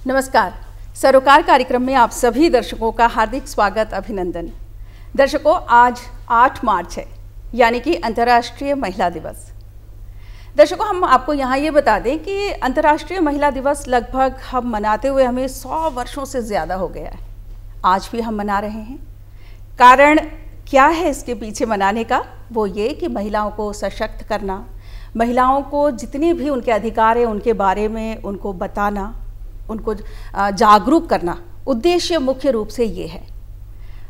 नमस्कार। सरोकार कार्यक्रम में आप सभी दर्शकों का हार्दिक स्वागत, अभिनंदन। दर्शकों, आज 8 मार्च है, यानी कि अंतर्राष्ट्रीय महिला दिवस। दर्शकों, हम आपको यहाँ ये बता दें कि अंतर्राष्ट्रीय महिला दिवस लगभग हम मनाते हुए हमें 100 वर्षों से ज़्यादा हो गया है। आज भी हम मना रहे हैं। कारण क्या है इसके पीछे मनाने का? वो ये कि महिलाओं को सशक्त करना, महिलाओं को जितने भी उनके अधिकार हैं उनके बारे में उनको बताना, उनको जागरूक करना, उद्देश्य मुख्य रूप से ये है।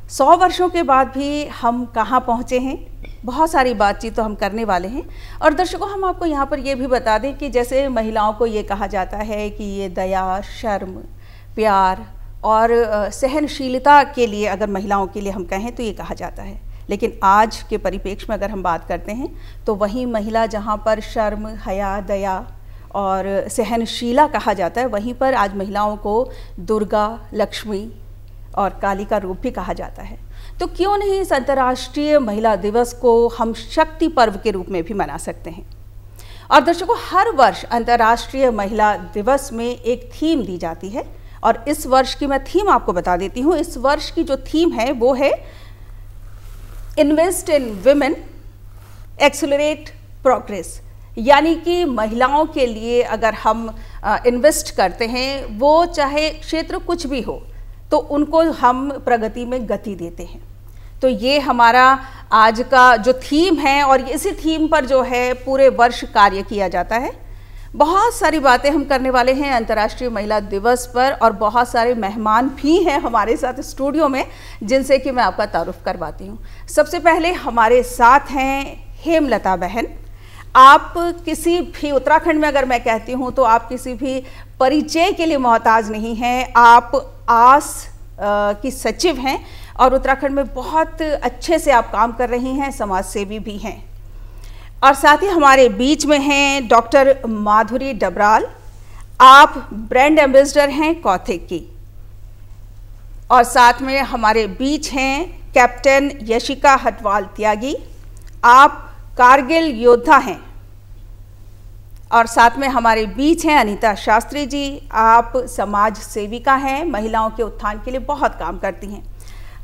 100 वर्षों के बाद भी हम कहाँ पहुँचे हैं, बहुत सारी बातचीत तो हम करने वाले हैं। और दर्शकों, हम आपको यहाँ पर ये भी बता दें कि जैसे महिलाओं को ये कहा जाता है कि ये दया, शर्म, प्यार और सहनशीलता के लिए, अगर महिलाओं के लिए हम कहें तो ये कहा जाता है। लेकिन आज के परिप्रेक्ष्य में अगर हम बात करते हैं तो वही महिला जहाँ पर शर्म, हया, दया और सहनशीला कहा जाता है, वहीं पर आज महिलाओं को दुर्गा, लक्ष्मी और काली का रूप भी कहा जाता है। तो क्यों नहीं इस अंतर्राष्ट्रीय महिला दिवस को हम शक्ति पर्व के रूप में भी मना सकते हैं। और दर्शकों, हर वर्ष अंतर्राष्ट्रीय महिला दिवस में एक थीम दी जाती है और इस वर्ष की मैं थीम आपको बता देती हूँ। इस वर्ष की जो थीम है वो है invest in women, accelerate progress. यानी कि महिलाओं के लिए अगर हम इन्वेस्ट करते हैं, वो चाहे क्षेत्र कुछ भी हो, तो उनको हम प्रगति में गति देते हैं। तो ये हमारा आज का जो थीम है और इसी थीम पर जो है पूरे वर्ष कार्य किया जाता है। बहुत सारी बातें हम करने वाले हैं अंतर्राष्ट्रीय महिला दिवस पर और बहुत सारे मेहमान भी हैं हमारे साथ स्टूडियो में, जिनसे कि मैं आपका तारुफ करवाती हूँ। सबसे पहले हमारे साथ हैं हेमलता बहन। आप किसी भी, उत्तराखंड में अगर मैं कहती हूँ तो आप किसी भी परिचय के लिए मोहताज नहीं हैं। आप आस की सचिव हैं और उत्तराखंड में बहुत अच्छे से आप काम कर रही हैं, समाज सेवी भी हैं। और साथ ही हमारे बीच में हैं डॉक्टर माधुरी डबराल। आप ब्रांड एम्बेसडर हैं कॉथेक की। और साथ में हमारे बीच हैं कैप्टन यशिका हटवाल त्यागी। आप कारगिल योद्धा हैं। और साथ में हमारे बीच हैं अनीता शास्त्री जी। आप समाज सेविका हैं, महिलाओं के उत्थान के लिए बहुत काम करती हैं।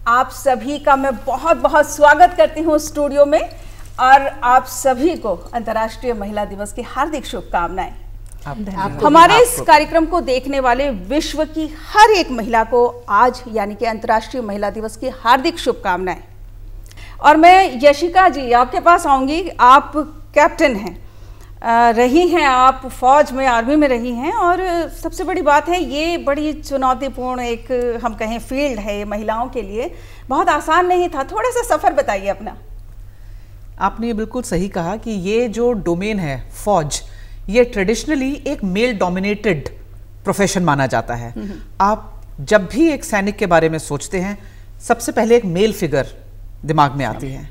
आप सभी का मैं बहुत बहुत स्वागत करती हूँ स्टूडियो में और आप सभी को अंतर्राष्ट्रीय महिला दिवस की हार्दिक शुभकामनाएं। हमारे इस कार्यक्रम को देखने वाले विश्व की हर एक महिला को आज यानी कि अंतर्राष्ट्रीय महिला दिवस की हार्दिक शुभकामनाएं। और मैं यशिका जी आपके पास आऊँगी। आप कैप्टन हैं, रही हैं, आप फौज में, आर्मी में रही हैं और सबसे बड़ी बात है ये बड़ी चुनौतीपूर्ण एक हम कहें फील्ड है ये महिलाओं के लिए, बहुत आसान नहीं था। थोड़ा सा सफ़र बताइए अपना। आपने ये बिल्कुल सही कहा कि ये जो डोमेन है फौज, ये ट्रेडिशनली एक मेल डोमिनेटेड प्रोफेशन माना जाता है। आप जब भी एक सैनिक के बारे में सोचते हैं, सबसे पहले एक मेल फिगर दिमाग में आती है।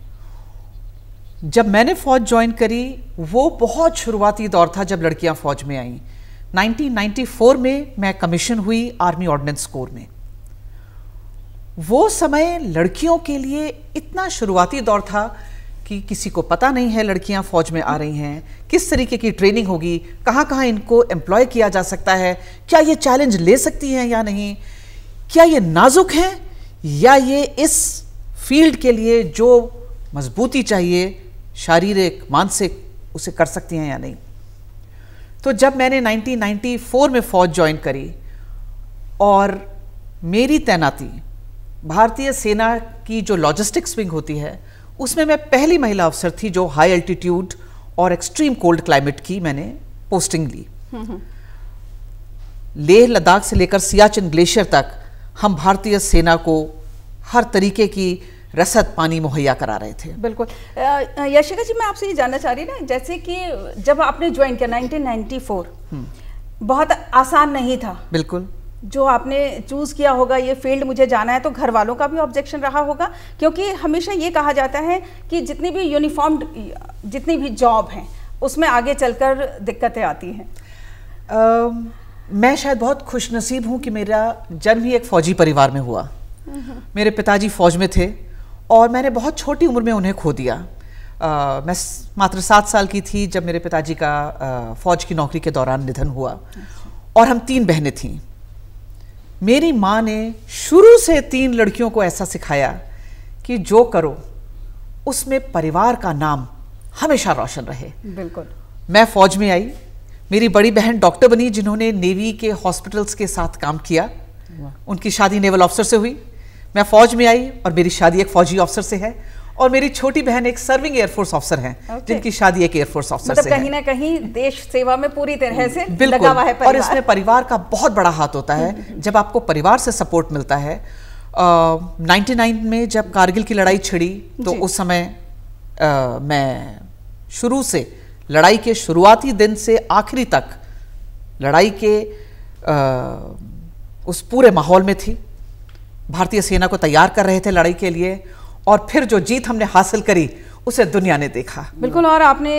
जब मैंने फौज ज्वाइन करी, वो बहुत शुरुआती दौर था जब लड़कियां फौज में आईं। 1994 में मैं कमीशन हुई आर्मी ऑर्डिनेंस कोर में। वो समय लड़कियों के लिए इतना शुरुआती दौर था कि किसी को पता नहीं है लड़कियां फौज में आ रही हैं, किस तरीके की ट्रेनिंग होगी, कहाँ कहाँ इनको एम्प्लॉय किया जा सकता है, क्या ये चैलेंज ले सकती हैं या नहीं, क्या ये नाजुक हैं या ये इस फील्ड के लिए जो मजबूती चाहिए शारीरिक मानसिक उसे कर सकती हैं या नहीं। तो जब मैंने 1994 में फ़ौज ज्वाइन करी और मेरी तैनाती भारतीय सेना की जो लॉजिस्टिक्स विंग होती है उसमें मैं पहली महिला अफसर थी जो हाई एल्टीट्यूड और एक्सट्रीम कोल्ड क्लाइमेट की मैंने पोस्टिंग ली। लेह लद्दाख से लेकर सियाचिन ग्लेशियर तक हम भारतीय सेना को हर तरीके की रसद पानी मुहैया करा रहे थे। बिल्कुल। यशिका जी, मैं आपसे ये जानना चाह रही ना, जैसे कि जब आपने ज्वाइन किया 1994, बहुत आसान नहीं था। बिल्कुल। जो आपने चूज़ किया होगा ये फील्ड मुझे जाना है, तो घर वालों का भी ऑब्जेक्शन रहा होगा, क्योंकि हमेशा ये कहा जाता है कि जितनी भी यूनिफॉर्म्ड जितनी भी जॉब हैं उसमें आगे चलकर दिक्कतें आती हैं। मैं शायद बहुत खुशनसीब हूँ कि मेरा जन्म ही एक फ़ौजी परिवार में हुआ। मेरे पिताजी फ़ौज में थे और मैंने बहुत छोटी उम्र में उन्हें खो दिया। मैं मात्र 7 साल की थी जब मेरे पिताजी का फ़ौज की नौकरी के दौरान निधन हुआ और हम 3 बहनें थीं। मेरी माँ ने शुरू से 3 लड़कियों को ऐसा सिखाया कि जो करो उसमें परिवार का नाम हमेशा रोशन रहे। बिल्कुल। मैं फौज में आई, मेरी बड़ी बहन डॉक्टर बनी जिन्होंने नेवी के हॉस्पिटल्स के साथ काम किया, उनकी शादी नेवल ऑफिसर से हुई। मैं फौज में आई और मेरी शादी एक फौजी ऑफिसर से है, और मेरी छोटी बहन एक सर्विंग एयरफोर्स ऑफिसर हैं जिनकी शादी एक एयरफोर्स ऑफिसर से है। कहीं ना कहीं देश सेवा में पूरी तरह से बिल्कुल लगा हुआ है परिवार। और इसमें परिवार का बहुत बड़ा हाथ होता है। जब आपको परिवार से सपोर्ट मिलता है, 99 में जब कारगिल की लड़ाई छिड़ी तो उस समय मैं शुरू से लड़ाई के शुरुआती दिन से आखिरी तक लड़ाई के उस पूरे माहौल में थी। भारतीय सेना को तैयार कर रहे थे लड़ाई के लिए, और फिर जो जीत हमने हासिल करी उसे दुनिया ने देखा। बिल्कुल। और आपने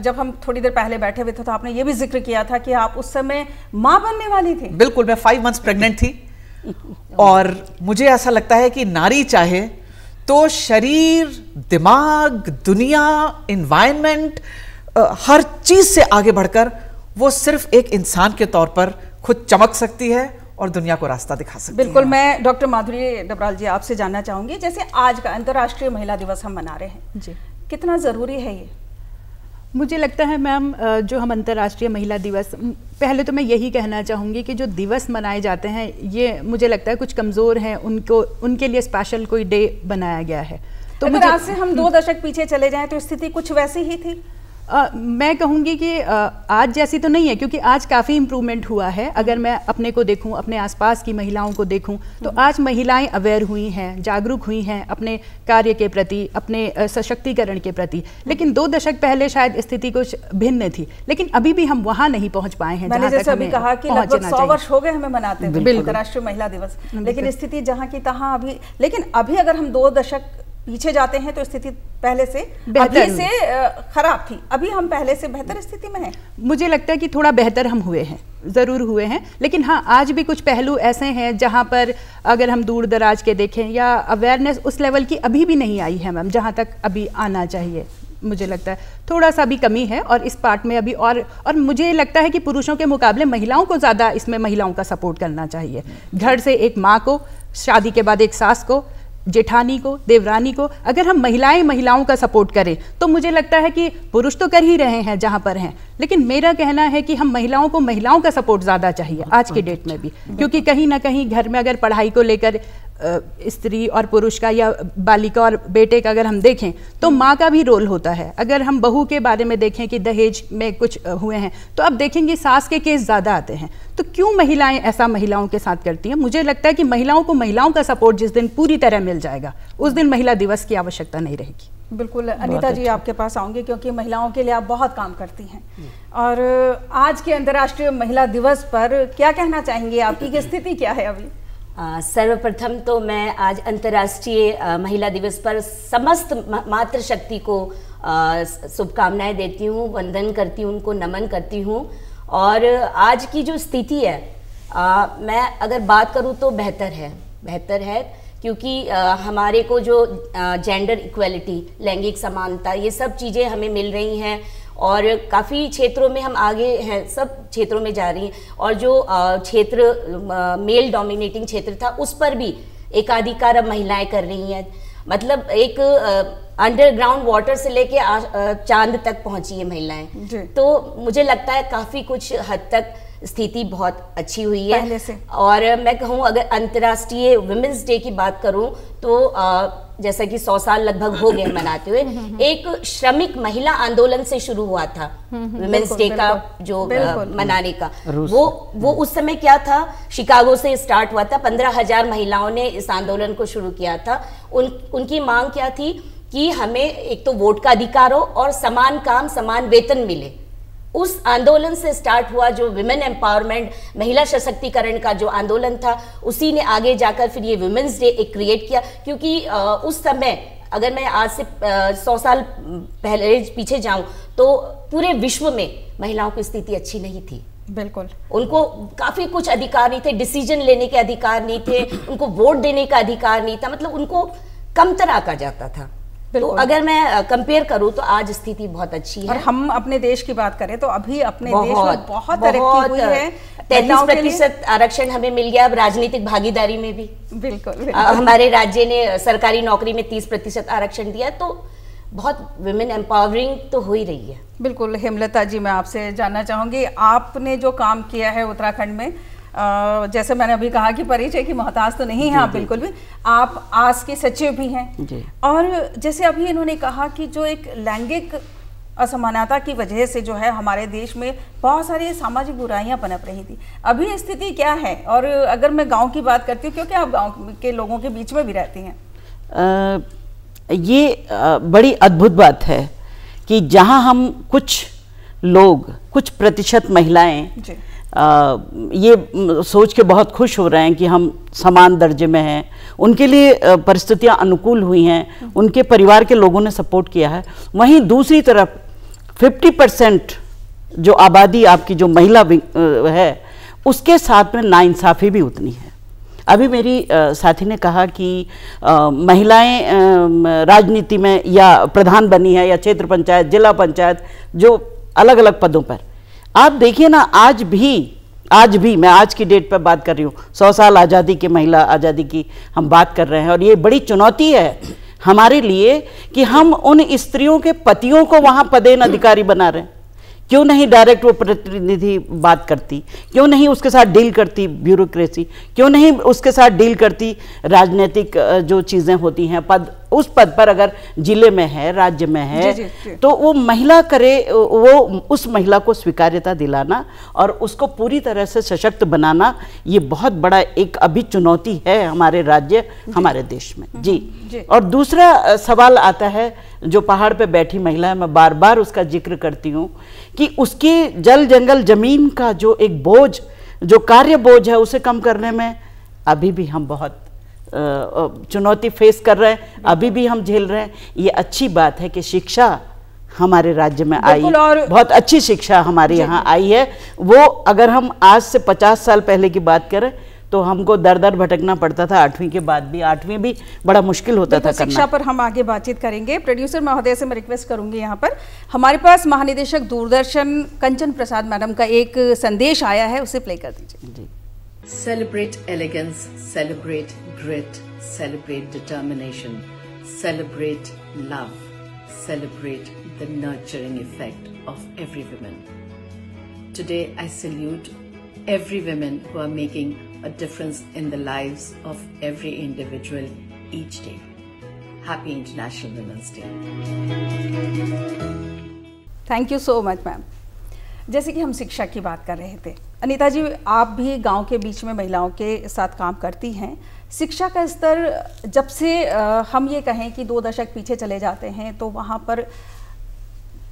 जब हम थोड़ी देर पहले बैठे हुए थे तो आपने ये भी जिक्र किया था कि आप उस समय मां बनने वाली थी। बिल्कुल, मैं 5 मंथ्स प्रेग्नेंट थी। और मुझे ऐसा लगता है कि नारी चाहे तो शरीर, दिमाग, दुनिया, एनवायरनमेंट, हर चीज से आगे बढ़कर वो सिर्फ एक इंसान के तौर पर खुद चमक सकती है और दुनिया को रास्ता दिखा सकती है। बिल्कुल। मैं डॉक्टर माधुरी डबराल जी आपसे जानना चाहूंगी, जैसे आज का अंतर्राष्ट्रीय महिला दिवस हम मना रहे हैं जी, कितना जरूरी है ये? मुझे लगता है मैम, जो हम अंतर्राष्ट्रीय महिला दिवस, पहले तो मैं यही कहना चाहूँगी कि जो दिवस मनाए जाते हैं ये मुझे लगता है कुछ कमज़ोर हैं, उनके लिए स्पेशल कोई डे बनाया गया है। तो अगर आज से हम 2 दशक पीछे चले जाएं तो स्थिति कुछ वैसी ही थी? मैं कहूँगी कि आज जैसी तो नहीं है, क्योंकि आज काफ़ी इम्प्रूवमेंट हुआ है। अगर मैं अपने को देखूँ, अपने आसपास की महिलाओं को देखूँ, तो आज महिलाएं अवेयर हुई हैं, जागरूक हुई हैं अपने कार्य के प्रति, अपने सशक्तिकरण के प्रति। लेकिन 2 दशक पहले शायद स्थिति कुछ भिन्न थी, लेकिन अभी भी हम वहाँ नहीं पहुँच पाए हैं। मैंने जैसे अभी कहा कि लगभग 100 वर्ष हो गए हमें मनाते हुए अंतर्राष्ट्रीय महिला दिवस, लेकिन स्थिति जहाँ की तहाँ अभी। लेकिन अभी अगर हम 2 दशक पीछे जाते हैं तो स्थिति पहले से अभी से खराब थी, अभी हम पहले से बेहतर स्थिति में हैं। मुझे लगता है कि थोड़ा बेहतर हम हुए हैं, ज़रूर हुए हैं, लेकिन हाँ आज भी कुछ पहलू ऐसे हैं जहाँ पर अगर हम दूर दराज के देखें या अवेयरनेस उस लेवल की अभी भी नहीं आई है मैम, जहाँ तक अभी आना चाहिए। मुझे लगता है थोड़ा सा भी कमी है और इस पार्ट में अभी और मुझे लगता है कि पुरुषों के मुकाबले महिलाओं को ज़्यादा इसमें महिलाओं का सपोर्ट करना चाहिए। घर से एक माँ को, शादी के बाद एक सास को, जेठानी को, देवरानी को, अगर हम महिलाओं का सपोर्ट करें तो मुझे लगता है कि पुरुष तो कर ही रहे हैं जहां पर हैं, लेकिन मेरा कहना है कि हम महिलाओं का सपोर्ट ज़्यादा चाहिए आज के डेट में भी, क्योंकि कहीं ना कहीं घर में अगर पढ़ाई को लेकर स्त्री और पुरुष का या बालिका और बेटे का अगर हम देखें तो माँ का भी रोल होता है। अगर हम बहू के बारे में देखें कि दहेज में कुछ हुए हैं तो अब देखेंगे सास के केस ज़्यादा आते हैं, तो क्यों महिलाएं ऐसा महिलाओं के साथ करती हैं? मुझे लगता है कि महिलाओं को महिलाओं का सपोर्ट जिस दिन पूरी तरह मिल जाएगा उस दिन महिला दिवस की आवश्यकता नहीं रहेगी। बिल्कुल। अनीता जी आपके पास आऊँगी, क्योंकि महिलाओं के लिए आप बहुत काम करती हैं, और आज के अंतर्राष्ट्रीय महिला दिवस पर क्या कहना चाहेंगे? आपकी स्थिति क्या है अभी? सर्वप्रथम तो मैं आज अंतर्राष्ट्रीय महिला दिवस पर समस्त मातृशक्ति को शुभकामनाएं देती हूँ, वंदन करती हूँ, उनको नमन करती हूँ। और आज की जो स्थिति है, मैं अगर बात करूँ तो बेहतर है क्योंकि हमारे को जो जेंडर इक्वलिटी, लैंगिक समानता, ये सब चीज़ें हमें मिल रही हैं और काफ़ी क्षेत्रों में हम आगे हैं, सब क्षेत्रों में जा रही हैं। और जो क्षेत्र मेल डोमिनेटिंग क्षेत्र था उस पर भी एकाधिकार अब महिलाएं कर रही हैं। मतलब एक अंडरग्राउंड वाटर से लेके चांद तक पहुंची है महिलाएं। तो मुझे लगता है काफ़ी कुछ हद तक स्थिति बहुत अच्छी हुई है पहले से। और मैं कहूँ अगर अंतर्राष्ट्रीय वुमेन्स डे की बात करूँ तो जैसा कि 100 साल लगभग हो गए मनाते हुए, एक श्रमिक महिला आंदोलन से शुरू हुआ था वुमेन्स डे का जो मनाने का। वो उस समय क्या था, शिकागो से स्टार्ट हुआ था, 15,000 महिलाओं ने इस आंदोलन को शुरू किया था। उनकी मांग क्या थी कि हमें एक तो वोट का अधिकार हो और समान काम समान वेतन मिले। उस आंदोलन से स्टार्ट हुआ जो विमेन एम्पावरमेंट, महिला सशक्तिकरण का जो आंदोलन था, उसी ने आगे जाकर फिर ये वुमेन्स डे एक क्रिएट किया। क्योंकि उस समय अगर मैं आज से 100 साल पहले पीछे जाऊं तो पूरे विश्व में महिलाओं की स्थिति अच्छी नहीं थी। बिल्कुल, उनको काफी कुछ अधिकार नहीं थे, डिसीजन लेने के अधिकार नहीं थे, उनको वोट देने का अधिकार नहीं था, मतलब उनको कमतर आंका जाता था। तो अगर मैं कंपेयर करूं तो आज स्थिति बहुत अच्छी है। और हम अपने देश की बात करें तो अभी अपने देश में बहुत तरक्की हुई है। 33% आरक्षण हमें मिल गया अब राजनीतिक भागीदारी में भी। बिल्कुल। हमारे राज्य ने सरकारी नौकरी में 30% आरक्षण दिया, तो बहुत विमेन एम्पावरिंग तो हो ही रही है। बिल्कुल। हेमलता जी, मैं आपसे जानना चाहूंगी, आपने जो काम किया है उत्तराखंड में, जैसे मैंने अभी कहा कि परिचय की मोहताज तो नहीं है आप बिल्कुल भी, आप आस के सचिव भी हैं। और जैसे अभी इन्होंने कहा कि जो एक लैंगिक असमानता की वजह से जो है हमारे देश में बहुत सारी सामाजिक बुराइयां पनप रही थी, अभी स्थिति क्या है? और अगर मैं गांव की बात करती हूँ, क्योंकि आप गांव के लोगों के बीच में भी रहती हैं, ये बड़ी अद्भुत बात है कि जहां हम कुछ लोग, कुछ प्रतिशत महिलाएं ये सोच के बहुत खुश हो रहे हैं कि हम समान दर्जे में हैं, उनके लिए परिस्थितियां अनुकूल हुई हैं, उनके परिवार के लोगों ने सपोर्ट किया है, वहीं दूसरी तरफ 50% जो आबादी आपकी जो महिला है उसके साथ में नाइंसाफ़ी भी उतनी है। अभी मेरी साथी ने कहा कि महिलाएं राजनीति में या प्रधान बनी है या क्षेत्र पंचायत, जिला पंचायत, जो अलग अलग पदों पर। आप देखिए ना, आज भी मैं आज की डेट पर बात कर रही हूँ, 100 साल आज़ादी की, महिला आज़ादी की हम बात कर रहे हैं, और ये बड़ी चुनौती है हमारे लिए कि हम उन स्त्रियों के पतियों को वहाँ पदेन अधिकारी बना रहे हैं। क्यों नहीं डायरेक्ट वो प्रतिनिधि बात करती, क्यों नहीं उसके साथ डील करती ब्यूरोक्रेसी, क्यों नहीं उसके साथ डील करती राजनीतिक जो चीज़ें होती हैं, उस पद पर अगर जिले में है, राज्य में है, जी। तो वो महिला करे, वो उस महिला को स्वीकार्यता दिलाना और उसको पूरी तरह से सशक्त बनाना, ये बहुत बड़ा एक अभी चुनौती है हमारे राज्य, हमारे देश में। जी। और दूसरा सवाल आता है, जो पहाड़ पे बैठी महिला है, मैं बार बार उसका जिक्र करती हूँ कि उसकी जल जंगल जमीन का जो एक बोझ, जो कार्य बोझ है, उसे कम करने में अभी भी हम बहुत चुनौती फेस कर रहे हैं, अभी भी हम झेल रहे हैं। ये अच्छी बात है कि शिक्षा हमारे राज्य में आई, बहुत अच्छी शिक्षा हमारे यहाँ आई है। वो अगर हम आज से 50 साल पहले की बात करें तो हमको दर दर भटकना पड़ता था, 8वीं के बाद भी, 8वीं भी बड़ा मुश्किल होता था करना। शिक्षा पर हम आगे बातचीत करेंगे। प्रोड्यूसर महोदय से मैं रिक्वेस्ट करूंगी, यहाँ पर हमारे पास महानिदेशक दूरदर्शन कंचन प्रसाद मैडम का एक संदेश आया है, उसे प्ले कर दीजिए। Celebrate elegance, celebrate grit, celebrate determination, celebrate love, celebrate the nurturing effect of every woman. Today I salute every woman who are making a difference in the lives of every individual each day. Happy International Women's Day. Thank you so much, ma'am. जैसे कि हम शिक्षा की बात कर रहे थे, अनीता जी, आप भी गांव के बीच में महिलाओं के साथ काम करती हैं। शिक्षा का स्तर जब से हम ये कहें कि 2 दशक पीछे चले जाते हैं, तो वहाँ पर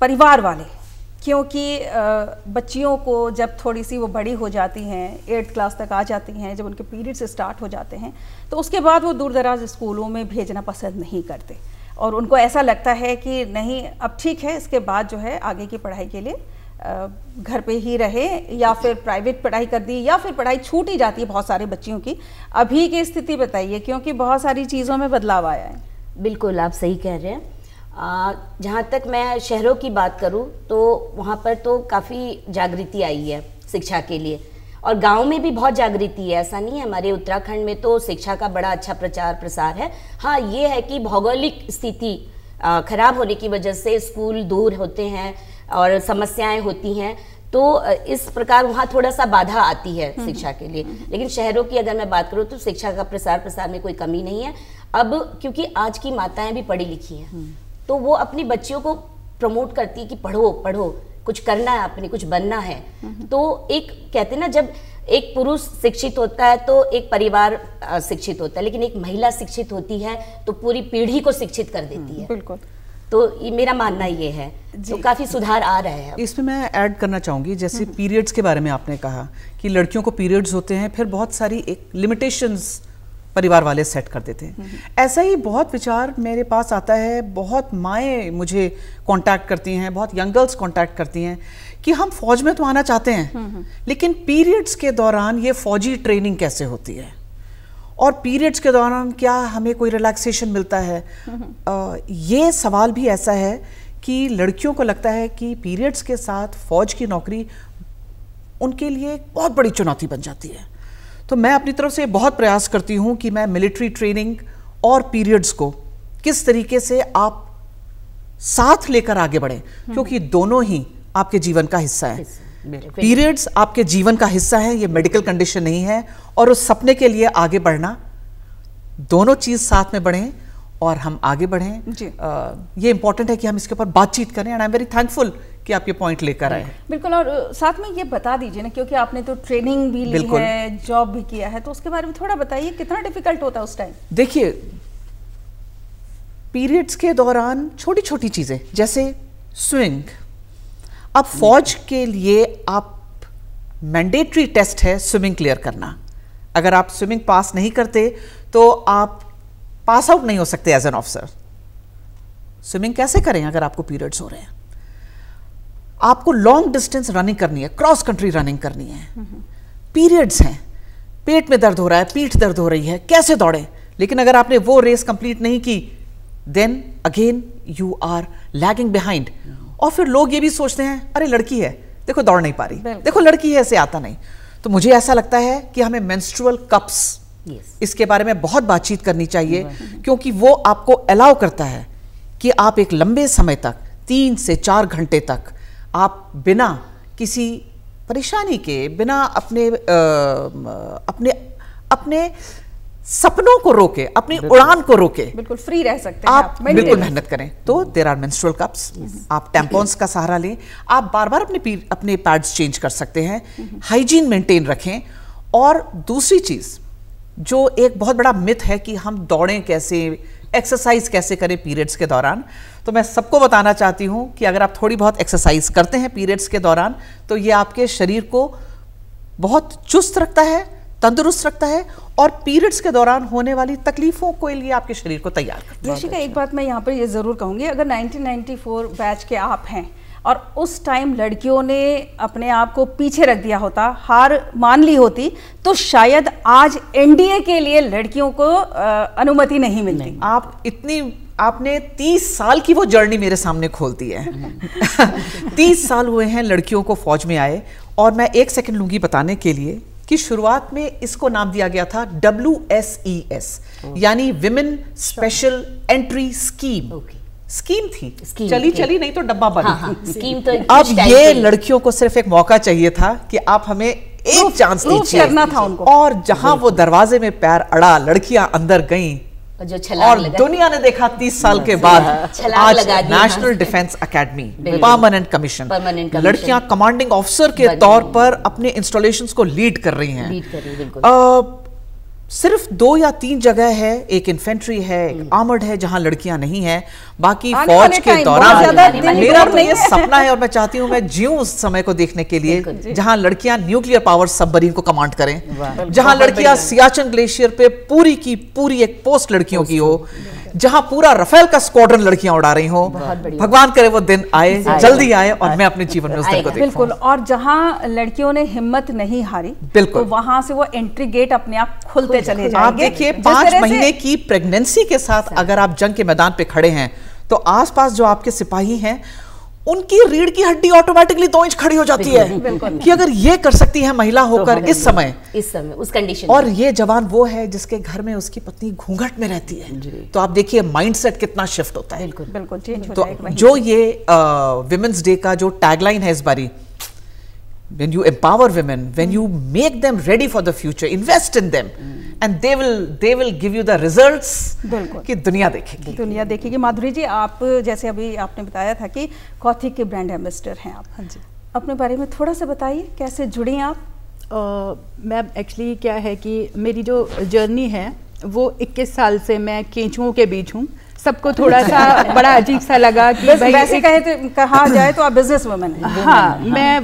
परिवार वाले, क्योंकि बच्चियों को जब थोड़ी सी वो बड़ी हो जाती हैं, 8th क्लास तक आ जाती हैं, जब उनके पीरियड्स स्टार्ट हो जाते हैं, तो उसके बाद वो दूर दराज स्कूलों में भेजना पसंद नहीं करते, और उनको ऐसा लगता है कि नहीं, अब ठीक है, इसके बाद जो है आगे की पढ़ाई के लिए घर पे ही रहे, या फिर प्राइवेट पढ़ाई कर दी, या फिर पढ़ाई छूट ही जाती है बहुत सारे बच्चियों की। अभी की स्थिति बताइए, क्योंकि बहुत सारी चीज़ों में बदलाव आया है। बिल्कुल, आप सही कह रहे हैं। जहाँ तक मैं शहरों की बात करूँ तो वहाँ पर तो काफ़ी जागृति आई है शिक्षा के लिए, और गांव में भी बहुत जागृति है, ऐसा नहीं है। हमारे उत्तराखंड में तो शिक्षा का बड़ा अच्छा प्रचार प्रसार है। हाँ, ये है कि भौगोलिक स्थिति खराब होने की वजह से स्कूल दूर होते हैं और समस्याएं होती हैं, तो इस प्रकार वहाँ थोड़ा सा बाधा आती है शिक्षा के लिए। लेकिन शहरों की अगर मैं बात करूँ तो शिक्षा का प्रसार में कोई कमी नहीं है। अब क्योंकि आज की माताएं भी पढ़ी लिखी हैं, तो वो अपनी बच्चियों को प्रमोट करती है कि पढ़ो पढ़ो, कुछ करना है, आपने कुछ बनना है। तो एक कहते हैं ना, जब एक पुरुष शिक्षित होता है तो एक परिवार शिक्षित होता है, लेकिन एक महिला शिक्षित होती है तो पूरी पीढ़ी को शिक्षित कर देती है। बिल्कुल। तो ये मेरा मानना ये है, तो काफी सुधार आ रहा है। इसमें मैं ऐड करना चाहूँगी, जैसे पीरियड्स के बारे में आपने कहा कि लड़कियों को पीरियड्स होते हैं, फिर बहुत सारी एक लिमिटेशंस परिवार वाले सेट कर देते हैं। ऐसा ही बहुत विचार मेरे पास आता है, बहुत माएँ मुझे कांटेक्ट करती हैं, बहुत यंग गर्ल्स कांटेक्ट करती हैं कि हम फौज में तो आना चाहते हैं, लेकिन पीरियड्स के दौरान ये फौजी ट्रेनिंग कैसे होती है, और पीरियड्स के दौरान क्या हमें कोई रिलैक्सेशन मिलता है? ये सवाल भी ऐसा है कि लड़कियों को लगता है कि पीरियड्स के साथ फौज की नौकरी उनके लिए बहुत बड़ी चुनौती बन जाती है। तो मैं अपनी तरफ से बहुत प्रयास करती हूँ कि मैं मिलिट्री ट्रेनिंग और पीरियड्स को किस तरीके से आप साथ लेकर आगे बढ़ें, क्योंकि दोनों ही आपके जीवन का हिस्सा है। पीरियड्स आपके जीवन का हिस्सा है, ये मेडिकल कंडीशन नहीं है। और उस सपने के लिए आगे बढ़ना, दोनों चीज साथ में बढ़ें और हम आगे बढ़ें। ये इंपॉर्टेंट है कि हम इसके ऊपर बातचीत करें, and I am very thankful कि आप ये पॉइंट लेकर आए। बिल्कुल, और साथ में ये बता दीजिए ना, क्योंकि आपने तो ट्रेनिंग भी ली है, जॉब भी किया है, तो उसके बारे में थोड़ा बताइए, कितना डिफिकल्ट होता है उस टाइम? देखिए, पीरियड्स के दौरान छोटी छोटी चीजें जैसे स्विंग, अब फौज के लिए आप मैंडेटरी टेस्ट है स्विमिंग क्लियर करना। अगर आप स्विमिंग पास नहीं करते तो आप पास आउट नहीं हो सकते एज एन ऑफिसर। स्विमिंग कैसे करें अगर आपको पीरियड्स हो रहे हैं? आपको लॉन्ग डिस्टेंस रनिंग करनी है, क्रॉस कंट्री रनिंग करनी है, पीरियड्स हैं, पेट में दर्द हो रहा है, पीठ दर्द हो रही है, कैसे दौड़े? लेकिन अगर आपने वो रेस कंप्लीट नहीं की, then again you are lagging behind. और फिर लोग ये भी सोचते हैं, अरे लड़की है, देखो दौड़ नहीं पा रही, देखो लड़की है, ऐसे आता नहीं। तो मुझे ऐसा लगता है कि हमें मेंस्ट्रुअल कप्स, इसके बारे में बहुत बातचीत करनी चाहिए, क्योंकि वो आपको अलाउ करता है कि आप एक लंबे समय तक 3 से 4 घंटे तक आप बिना किसी परेशानी के, बिना अपने सपनों को रोके, अपनी उड़ान को रोके, बिल्कुल फ्री रह सकते हैं, आप बिल्कुल मेहनत करें। तो देयर आर मेंस्ट्रुअल कप्स, आप टैम्पॉन्स का सहारा लें, आप बार बार अपने पैड्स चेंज कर सकते हैं, हाइजीन मेंटेन रखें। और दूसरी चीज जो एक बहुत बड़ा मिथ है कि हम दौड़ें कैसे, एक्सरसाइज कैसे करें पीरियड्स के दौरान, तो मैं सबको बताना चाहती हूं कि अगर आप थोड़ी बहुत एक्सरसाइज करते हैं पीरियड्स के दौरान, तो ये आपके शरीर को बहुत चुस्त रखता है, तंदुरुस्त रखता है, और पीरियड्स के दौरान होने वाली तकलीफों के लिए आपके शरीर को तैयार करता है। यशिका, एक बात मैं यहाँ पर ये जरूर कहूँगी, अगर 1994 बैच के आप हैं और उस टाइम लड़कियों ने अपने आप को पीछे रख दिया होता, हार मान ली होती, तो शायद आज एनडीए के लिए लड़कियों को अनुमति नहीं मिलती। आपने 30 साल की वो जर्नी मेरे सामने खोल दी है। 30 साल हुए हैं लड़कियों को फौज में आए, और मैं 1 सेकंड लूंगी बताने के लिए कि शुरुआत में इसको नाम दिया गया था WSES, यानी women special entry scheme. Scheme थी, चली नहीं तो डब्बा बंद। स्कीम तो अब ये लड़कियों को सिर्फ एक मौका चाहिए था कि आप हमें एक चांस दीजिए, करना था उनको। और जहां वो दरवाजे में पैर अड़ा, लड़कियां अंदर गईं, और दुनिया ने देखा 30 साल के बाद आज national defence academy permanent commission, लड़कियां कमांडिंग ऑफिसर के तौर पर अपने इंस्टॉलेशंस को लीड कर रही हैं। सिर्फ 2 या 3 जगह है, एक इन्फेंट्री है, एक आर्मर्ड है, जहां लड़कियां नहीं है। बाकी फौज के दौरान मेरा तो ये सपना है, और मैं चाहती हूं मैं जीऊं उस समय को देखने के लिए जहां लड़कियां न्यूक्लियर पावर सबमरीन को कमांड करें, जहां लड़कियां सियाचिन ग्लेशियर पे पूरी की पूरी एक पोस्ट लड़कियों की हो, जहां पूरा रफेल का स्क्वाड्रन लड़कियां उड़ा रही हो। भगवान करे वो दिन आए, जल्दी आए, और मैं अपने जीवन में उस दिन को देखूं। बिल्कुल, और जहां लड़कियों ने हिम्मत नहीं हारी, तो वहां से वो एंट्री गेट अपने आप खुलते चले जाएंगे। आप देखिए, 5 महीने की प्रेगनेंसी के साथ अगर आप जंग के मैदान पे खड़े हैं, तो आसपास जो आपके सिपाही हैं, उनकी रीढ़ की हड्डी ऑटोमेटिकली 2 इंच खड़ी हो जाती है कि अगर ये कर सकती है महिला होकर इस समय उस कंडीशन। और ये जवान वो है जिसके घर में उसकी पत्नी घूंघट में रहती है, तो आप देखिए माइंडसेट कितना शिफ्ट होता है। बिल्कुल चेंज हो तो जाएगा। जो ये विमेंस डे का जो टैगलाइन है इस बारी, when you empower women, when you make them ready for the future, invest in them, and they will give you the results कि दुनिया देखेगी। माधुरी जी, आप जैसे अभी आपने बताया था कि कॉथिक के ब्रांड एम्बेसडर हैं आप, हाँ जी, अपने बारे में थोड़ा सा बताइए, कैसे जुड़ी आप? मैम एक्चुअली क्या है कि मेरी जो जर्नी है वो 21 साल से मैं केंचुओं के बीच हूँ। सबको थोड़ा सा बड़ा अजीब सा लगा कि भाई वैसे कहा जाए तो आप बिजनेस वुमन हैं। हाँ, मैं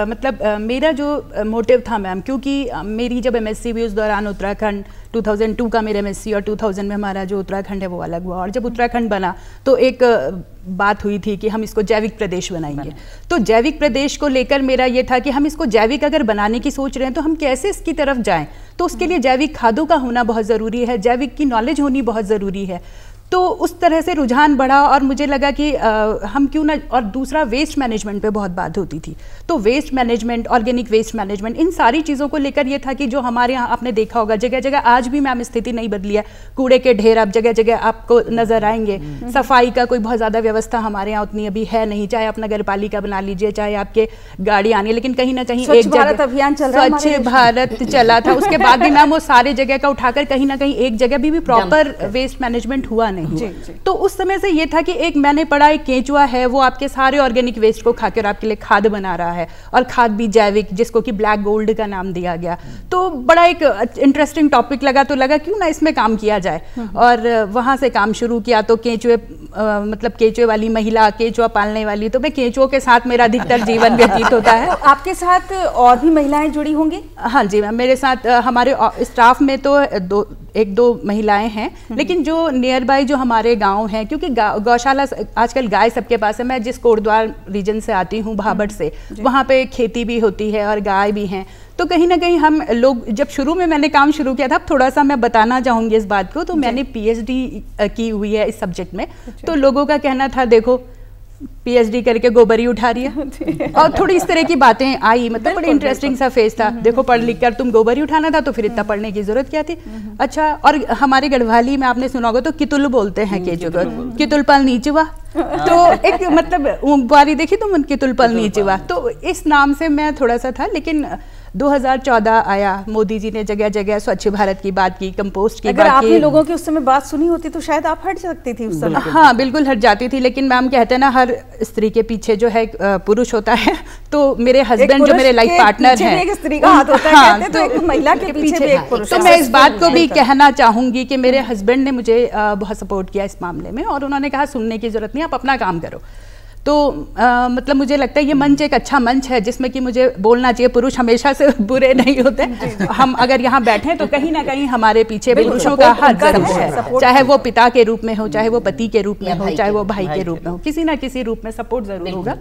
मतलब मेरा जो मोटिव था मैम, क्योंकि मेरी जब MSc हुई उस दौरान उत्तराखंड 2002 का मेरा MSc और 2000 में हमारा जो उत्तराखंड है वो अलग हुआ, और जब उत्तराखंड बना तो एक बात हुई थी कि हम इसको जैविक प्रदेश बनाएंगे। तो जैविक प्रदेश को लेकर मेरा ये था कि हम इसको जैविक अगर बनाने की सोच रहे हैं तो हम कैसे इसकी तरफ जाएं। तो उसके लिए जैविक खादों का होना बहुत ज़रूरी है, जैविक की नॉलेज होनी बहुत ज़रूरी है। तो उस तरह से रुझान बढ़ा और मुझे लगा कि हम क्यों ना, और दूसरा वेस्ट मैनेजमेंट पे बहुत बात होती थी, तो waste management, organic waste management, इन सारी चीज़ों को लेकर ये था कि जो हमारे यहाँ आपने देखा होगा जगह जगह आज भी मैम स्थिति नहीं बदली है, कूड़े के ढेर अब जगह जगह आपको नजर आएंगे। सफाई का कोई बहुत ज़्यादा व्यवस्था हमारे यहाँ उतनी अभी है नहीं, चाहे आप नगर पालिका बना लीजिए, चाहे आपके गाड़ी आनी, लेकिन कहीं ना कहीं एक भारत अभियान चल रहा है, स्वच्छ भारत चला था, उसके बाद भी मैम वो सारे जगह का उठाकर कहीं ना कहीं एक जगह भी प्रॉपर वेस्ट मैनेजमेंट हुआ नहीं। तो उस समय से ये था कि एक मैंने पढ़ा एक केंचुआ है, वो आपके सारे ऑर्गेनिक वेस्ट को खाकर आपके लिए खाद बना रहा है, और खाद भी जैविक, जिसको कि ब्लैक गोल्ड का नाम दिया गया। तो बड़ा एक इंटरेस्टिंग टॉपिक लगा, तो लगा क्यों ना इसमें काम किया जाए, और वहाँ से काम शुरू किया। तो केंचुए मतलब केंचुए वाली महिला, केंचुआ पालने वाली, तो मैं केंचुओं के साथ मेरा अधिकतर जीवन व्यतीत होता है। आपके साथ और भी महिलाएं जुड़ी होंगी? हाँ जी मैम, मेरे साथ हमारे स्टाफ में तो एक दो महिलाएं हैं, लेकिन जो नियर बाय जो हमारे गांव हैं, क्योंकि गौशाला आजकल गाय सबके पास है, मैं जिस कोटद्वार रीजन से आती हूँ, भाबड़ से, वहाँ पे खेती भी होती है और गाय भी हैं। तो कहीं ना कहीं हम लोग, जब शुरू में मैंने काम शुरू किया था, थोड़ा सा मैं बताना चाहूँगी इस बात को, तो मैंने PhD की हुई है इस सब्जेक्ट में। तो लोगों का कहना था देखो PhD करके गोबर ही उठा रही है, और थोड़ी इस तरह की बातें आई, मतलब बड़ी इंटरेस्टिंग सा फेज था। देखो पढ़ लिख कर तुम गोबर ही उठाना था, तो फिर इतना पढ़ने की जरूरत क्या थी। अच्छा, और हमारे गढ़वाली में आपने सुना होगा तो कितुल बोलते हैं केंचुए को, कितुल पल नीचवा, तो एक मतलब बारी देखी तुम कितुल पल नीचवा, तो इस नाम से मैं थोड़ा सा था। लेकिन 2014 आया, मोदी जी ने जगह जगह स्वच्छ भारत की बात की, कंपोस्ट की बात की। अगर आपने लोगों की उस समय बात सुनी होती तो शायद आप हट सकती थी उस समय। हाँ बिल्कुल हट जाती थी, लेकिन मैम कहते हैं ना हर स्त्री के पीछे जो है पुरुष होता है, तो मेरे हस्बैंड जो मेरे लाइफ पार्टनर हैं, एक स्त्री का हाथ होता है, हाँ, कहते हैं, तो एक महिला के पीछे भी एक पुरुष। तो मैं इस बात को भी कहना चाहूंगी कि मेरे हस्बैंड ने मुझे बहुत सपोर्ट किया इस मामले में, और उन्होंने कहा सुनने की जरूरत नहीं, आप अपना काम करो। तो मतलब मुझे लगता है ये मंच एक अच्छा मंच है जिसमें कि मुझे बोलना चाहिए। पुरुष हमेशा से बुरे नहीं होते, हम अगर यहाँ बैठे तो कहीं ना कहीं हमारे पीछे पुरुषों का हाथ जरूर है, चाहे वो पिता के रूप में हो, चाहे वो पति के रूप में हो, चाहे वो भाई के रूप में हो, किसी ना किसी रूप में सपोर्ट जरूर होगा।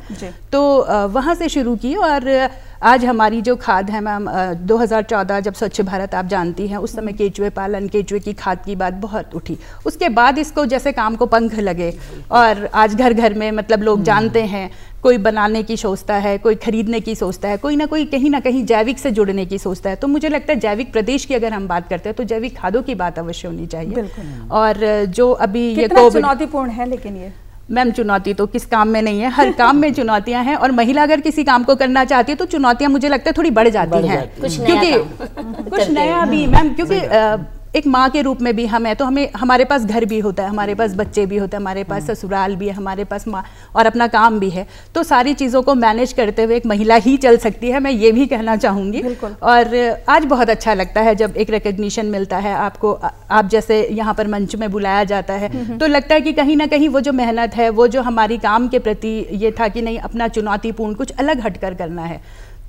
तो वहाँ से शुरू की, और आज हमारी जो खाद है मैम, 2014 जब स्वच्छ भारत आप जानती हैं, उस समय केंचुए पालन, केंचुए की खाद की बात बहुत उठी। उसके बाद इसको जैसे काम को पंख लगे, और आज घर घर में मतलब लोग जानते हैं, कोई बनाने की सोचता है, कोई खरीदने की सोचता है, कोई ना कोई कहीं ना कहीं जैविक से जुड़ने की सोचता है। तो मुझे लगता है जैविक प्रदेश की अगर हम बात करते हैं तो जैविक खादों की बात अवश्य होनी चाहिए। और जो अभी ये चुनौतीपूर्ण है, लेकिन ये मैम चुनौती तो किस काम में नहीं है, हर काम में चुनौतियां हैं, और महिला अगर किसी काम को करना चाहती है तो चुनौतियां मुझे लगता है थोड़ी बढ़ जाती हैं, क्योंकि कुछ नया भी मैम, क्योंकि एक माँ के रूप में भी हम है, तो हमें हमारे पास घर भी होता है, हमारे पास बच्चे भी होते हैं, हमारे पास ससुराल भी है, हमारे पास माँ और अपना काम भी है। तो सारी चीज़ों को मैनेज करते हुए एक महिला ही चल सकती है, मैं ये भी कहना चाहूँगी। और आज बहुत अच्छा लगता है जब एक रिकग्निशन मिलता है आपको, आप जैसे यहाँ पर मंच में बुलाया जाता है, तो लगता है कि कहीं ना कहीं वो जो मेहनत है, वो जो हमारी काम के प्रति ये था कि नहीं अपना चुनौतीपूर्ण कुछ अलग हटकर करना है,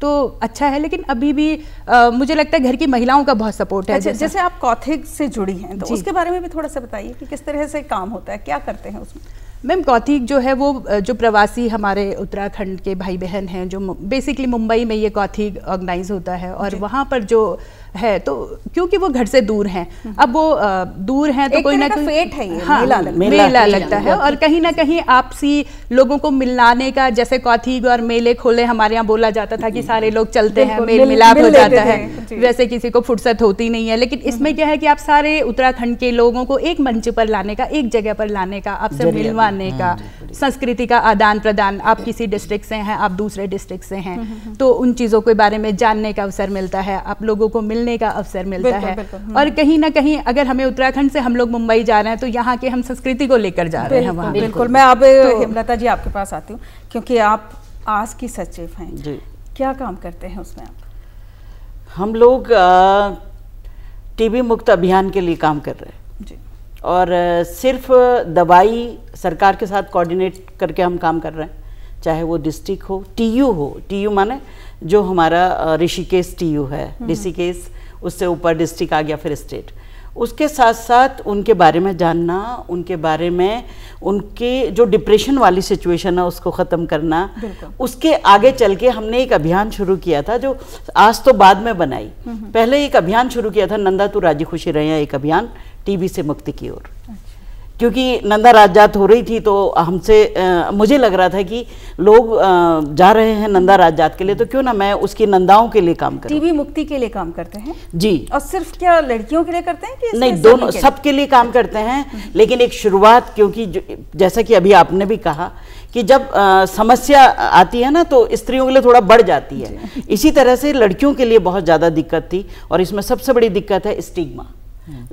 तो अच्छा है। लेकिन अभी भी मुझे लगता है घर की महिलाओं का बहुत सपोर्ट है। अच्छा, जैसे आप कौथिग से जुड़ी हैं, तो उसके बारे में भी थोड़ा सा बताइए कि किस तरह से काम होता है, क्या करते हैं उसमें? मैम कौथिग जो है वो जो प्रवासी हमारे उत्तराखंड के भाई बहन हैं, जो बेसिकली मुंबई में ये कौथिग ऑर्गेनाइज होता है, और वहाँ पर जो है, तो क्योंकि वो घर से दूर हैं, अब वो दूर हैं तो कोई ना कोई फेट है, ये हाँ, मेला लगता है, और कहीं ना कहीं आपसी लोगों को मिलाने का, जैसे कौथिग और मेले खोले हमारे यहाँ बोला जाता था कि सारे लोग चलते हैं, मेल मिलाप हो जाता है, वैसे किसी को फुर्सत होती नहीं है। लेकिन इसमें क्या है कि आप सारे उत्तराखंड के लोगों को एक मंच पर लाने का, एक जगह पर लाने का, आपसे मिलवाने का, संस्कृति का आदान प्रदान, आप किसी डिस्ट्रिक्ट से हैं, आप दूसरे डिस्ट्रिक्ट से हैं, तो उन चीज़ों के बारे में जानने का अवसर मिलता है, आप लोगों को मिलने का अवसर मिलता है। और कहीं ना कहीं अगर हमें उत्तराखंड से हम लोग मुंबई जा रहे हैं तो यहाँ के हम संस्कृति को लेकर जा रहे हैं वहाँ। बिल्कुल। मैं अब हेमलता जी आपके पास आती हूँ, क्योंकि आप आज की सचिव हैं जी, क्या काम करते हैं उसमें आप? हम लोग टीबी मुक्त अभियान के लिए काम कर रहे हैं जी, और सिर्फ दवाई सरकार के साथ कोऑर्डिनेट करके हम काम कर रहे हैं, चाहे वो डिस्ट्रिक्ट हो, टीयू माने जो हमारा ऋषिकेश टीयू है, ऋषिकेश उससे ऊपर डिस्ट्रिक्ट आ गया, फिर स्टेट। उसके साथ साथ उनके बारे में जानना, उनके बारे में उनके जो डिप्रेशन वाली सिचुएशन है उसको ख़त्म करना। उसके आगे चल के हमने एक अभियान शुरू किया था जो आज तो बाद में बनाई। पहले एक अभियान शुरू किया था, नंदा तू राजी खुशी रहे, एक अभियान टीबी से मुक्ति की ओर। क्योंकि नंदा राजजात हो रही थी तो हमसे मुझे लग रहा था कि लोग जा रहे हैं नंदा राजजात के लिए, तो क्यों ना मैं उसकी नंदाओं के लिए काम करूं। टीबी मुक्ति के लिए काम करते हैं जी। और सिर्फ क्या लड़कियों के लिए करते हैं कि नहीं, दोनों सबके लिए काम करते हैं। लेकिन एक शुरुआत, क्योंकि जैसा कि अभी आपने भी कहा कि जब समस्या आती है ना तो स्त्रियों के लिए थोड़ा बढ़ जाती है, इसी तरह से लड़कियों के लिए बहुत ज़्यादा दिक्कत थी। और इसमें सबसे बड़ी दिक्कत है स्टिग्मा,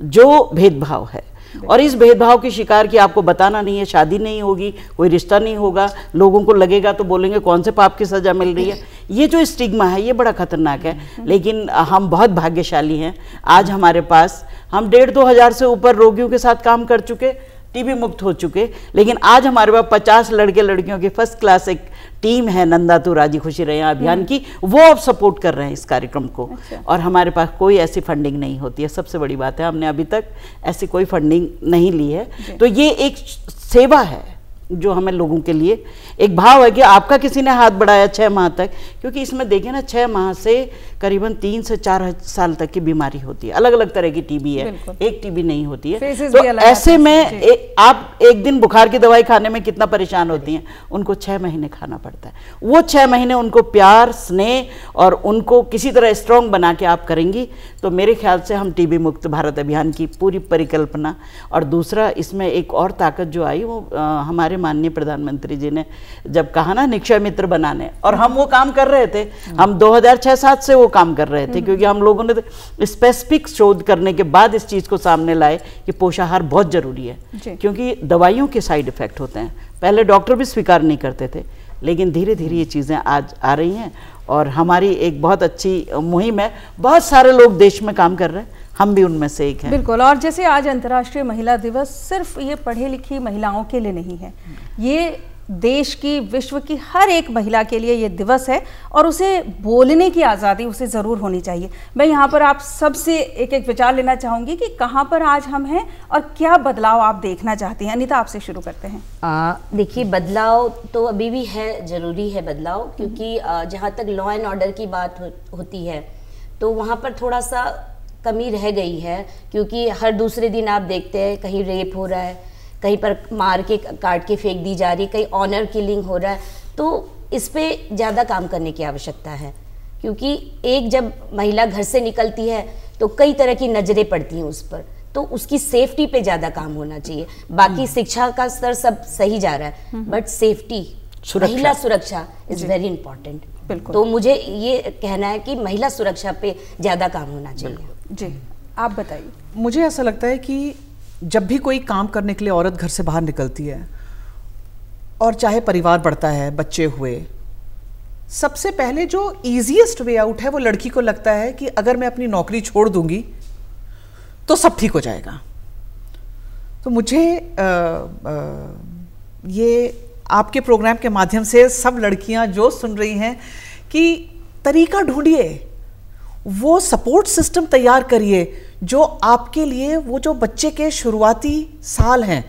जो भेदभाव है। और इस भेदभाव के शिकार की आपको बताना नहीं है, शादी नहीं होगी, कोई रिश्ता नहीं होगा, लोगों को लगेगा तो बोलेंगे कौन से पाप की सजा मिल रही है। ये जो स्टिग्मा है ये बड़ा खतरनाक है। लेकिन हम बहुत भाग्यशाली हैं, आज हमारे पास हम 1,500-2 हज़ार से ऊपर रोगियों के साथ काम कर चुके, टीबी मुक्त हो चुके। लेकिन आज हमारे पास 50 लड़के लड़कियों की फर्स्ट क्लास एक टीम है नंदा तू राजी खुशी रहे अभियान की, वो अब सपोर्ट कर रहे हैं इस कार्यक्रम को। और हमारे पास कोई ऐसी फंडिंग नहीं होती है, सबसे बड़ी बात है, हमने अभी तक ऐसी कोई फंडिंग नहीं ली है। तो ये एक सेवा है जो हमें लोगों के लिए एक भाव है कि आपका किसी ने हाथ बढ़ाया 6 माह तक, क्योंकि इसमें देखें ना 6 माह से करीबन 3 से 4 साल तक की बीमारी होती है, अलग अलग तरह की टीबी है, एक टीबी नहीं होती है। तो ऐसे में आप एक दिन बुखार की दवाई खाने में कितना परेशान होती हैं, उनको 6 महीने खाना पड़ता है। वो 6 महीने उनको प्यार, स्नेह और उनको किसी तरह स्ट्रॉन्ग बना के आप करेंगी तो मेरे ख्याल से हम टीबी मुक्त भारत अभियान की पूरी परिकल्पना। और दूसरा इसमें एक और ताकत जो आई वो हमारे माननीय प्रधानमंत्री जी ने जब कहा ना निक्षय मित्र बनाने, और हम वो काम कर रहे थे, हम 2006-07 से वो काम कर रहे थे, क्योंकि हम लोगों ने तो स्पेसिफिक शोध करने के बाद इस चीज़ को सामने लाए कि पोषाहार बहुत ज़रूरी है, क्योंकि दवाइयों के साइड इफ़ेक्ट होते हैं। पहले डॉक्टर भी स्वीकार नहीं करते थे, लेकिन धीरे धीरे ये चीज़ें आज आ रही हैं और हमारी एक बहुत अच्छी मुहिम है। बहुत सारे लोग देश में काम कर रहे हैं, हम भी उनमें से एक हैं। बिल्कुल। और जैसे आज अंतर्राष्ट्रीय महिला दिवस सिर्फ ये पढ़ी लिखी महिलाओं के लिए नहीं है, ये देश की, विश्व की हर एक महिला के लिए ये दिवस है और उसे बोलने की आज़ादी उसे ज़रूर होनी चाहिए। मैं यहाँ पर आप सबसे एक एक विचार लेना चाहूँगी कि कहाँ पर आज हम हैं और क्या बदलाव आप देखना चाहती हैं। अनीता, आपसे शुरू करते हैं। देखिए, बदलाव तो अभी भी है, ज़रूरी है बदलाव, क्योंकि जहाँ तक लॉ एंड ऑर्डर की बात होती है तो वहाँ पर थोड़ा सा कमी रह गई है, क्योंकि हर दूसरे दिन आप देखते हैं कहीं रेप हो रहा है, कहीं पर मार के काट के फेंक दी जा रही, कहीं ऑनर किलिंग हो रहा है। तो इस पे ज़्यादा काम करने की आवश्यकता है, क्योंकि एक जब महिला घर से निकलती है तो कई तरह की नज़रें पड़ती हैं उस पर, तो उसकी सेफ्टी पे ज़्यादा काम होना चाहिए। बाकी शिक्षा का स्तर सब सही जा रहा है, बट सेफ्टी, महिला सुरक्षा इज़ वेरी इंपॉर्टेंट। तो मुझे ये कहना है कि महिला सुरक्षा पे ज़्यादा काम होना चाहिए। जी, आप बताइए। मुझे ऐसा लगता है कि जब भी कोई काम करने के लिए औरत घर से बाहर निकलती है और चाहे परिवार बढ़ता है, बच्चे हुए, सबसे पहले जो इजीएस्ट वे आउट है वो लड़की को लगता है कि अगर मैं अपनी नौकरी छोड़ दूंगी तो सब ठीक हो जाएगा। तो मुझे ये आपके प्रोग्राम के माध्यम से सब लड़कियां जो सुन रही हैं कि तरीका ढूंढिए, वो सपोर्ट सिस्टम तैयार करिए जो आपके लिए, वो जो बच्चे के शुरुआती साल हैं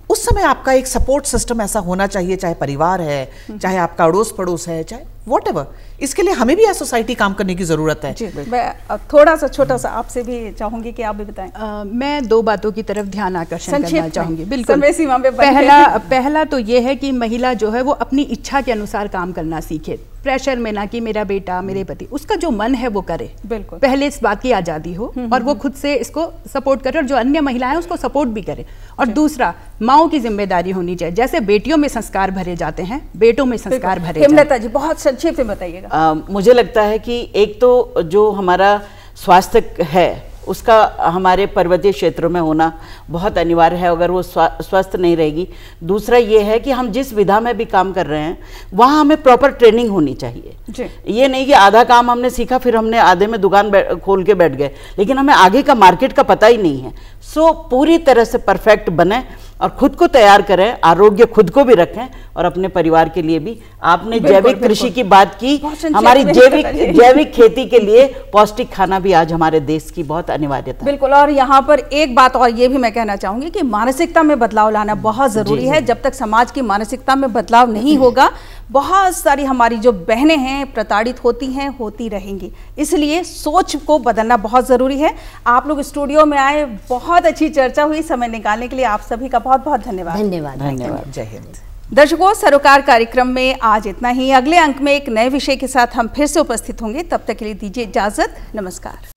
उस समय आपका एक सपोर्ट सिस्टम ऐसा होना चाहिए, चाहे परिवार है, चाहे आपका अड़ोस पड़ोस है, चाहे व्हाटएवर। इसके लिए हमें भी एज सोसाइटी काम करने की ज़रूरत है। जी, मैं थोड़ा सा छोटा सा आपसे भी चाहूंगी कि आप भी बताएं। मैं 2 बातों की तरफ ध्यान आकर्षण करना चाहूंगी। बिल्कुल, समय सीमा पे पहला तो ये है कि महिला जो है वो अपनी इच्छा के अनुसार काम करना सीखे, प्रेशर में ना कि मेरा बेटा, मेरे पति, उसका जो मन है वो करे। बिल्कुल, पहले इस बात की आज़ादी हो और वो खुद से इसको सपोर्ट करे और जो अन्य महिलाएं हैं उसको सपोर्ट भी करे। और दूसरा, माओं की जिम्मेदारी होनी चाहिए। जैसे बेटियों में संस्कार भरे जाते हैं, बेटों में संस्कार भरे जाते हैं। जी, बहुत संक्षेप में बताइएगा। मुझे लगता है कि एक तो जो हमारा स्वास्थ्य है उसका हमारे पर्वतीय क्षेत्रों में होना बहुत अनिवार्य है, अगर वो स्वस्थ नहीं रहेगी। दूसरा ये है कि हम जिस विधा में भी काम कर रहे हैं वहाँ हमें प्रॉपर ट्रेनिंग होनी चाहिए। ये नहीं कि आधा काम हमने सीखा फिर हमने आधे में दुकान खोल के बैठ गए, लेकिन हमें आगे का मार्केट का पता ही नहीं है। सो पूरी तरह से परफेक्ट बने और खुद को तैयार करें, आरोग्य खुद को भी रखें और अपने परिवार के लिए भी। आपने जैविक कृषि की बात की, हमारी जैविक खेती के लिए पौष्टिक खाना भी आज हमारे देश की बहुत अनिवार्यता। बिल्कुल, और यहाँ पर एक बात और ये भी मैं कहना चाहूंगी कि मानसिकता में बदलाव लाना बहुत जरूरी है। जब तक समाज की मानसिकता में बदलाव नहीं होगा, बहुत सारी हमारी जो बहनें हैं प्रताड़ित होती हैं, होती रहेंगी। इसलिए सोच को बदलना बहुत जरूरी है। आप लोग स्टूडियो में आए, बहुत अच्छी चर्चा हुई, समय निकालने के लिए आप सभी का बहुत बहुत धन्यवाद। धन्यवाद। जय हिंद। दर्शकों, सरोकार कार्यक्रम में आज इतना ही। अगले अंक में एक नए विषय के साथ हम फिर से उपस्थित होंगे। तब तक के लिए दीजिए इजाजत। नमस्कार।